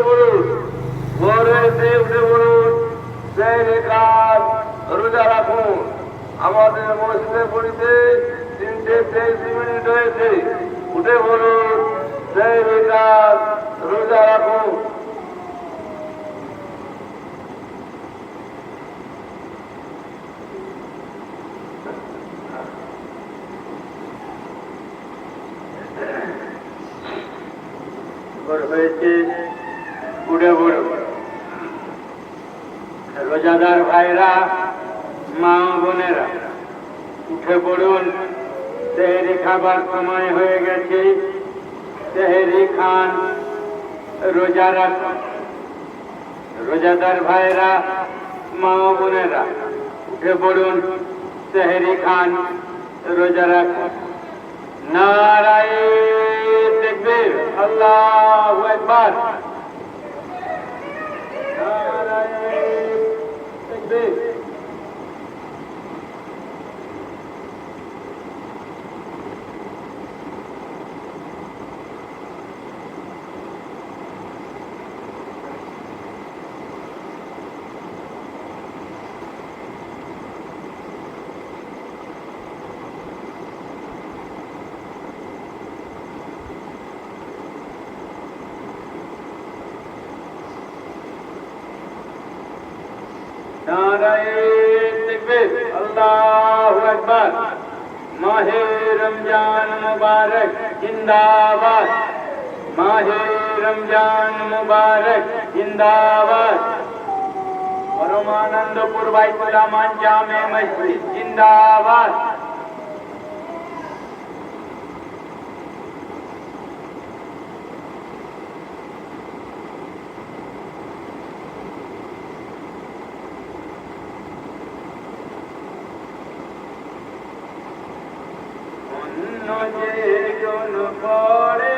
পড়ুন, ভোরে এসে উঠে পড়ুন, সেই রেখার রোজা রাখুন। আমাদের মসজিদে পড়িতে 3:23 হয়েছে। উঠে পড়ুন, সেই রেখার রোজা রাখুন। হয়েছে উঠে পড়ুন। রোজাদার ভাইরা, মা বোনেরা, উঠে পড়ুন, সেহরি খাবার সময় হয়ে গেছে। সেহরি খান, রোজা রাখুন। রোজাদার ভাইরা, মা বোনেরা, উঠে পড়ুন, সেহরি খান, রোজা রাখুন। নারায়ে তাকবীর, আল্লাহু আকবার। নারায়ে তাকবীর। নারায়ে তাকবীর, আল্লাহু আকবার। মাহে রমজান মুবারক জিন্দাবাদ। মাহে রমজান মুবারক জিন্দাবাদ। পরমানন্দপুর বাইতুল আমান জামে মসজিদ জিন্দাবাদ। যে জন পড়ে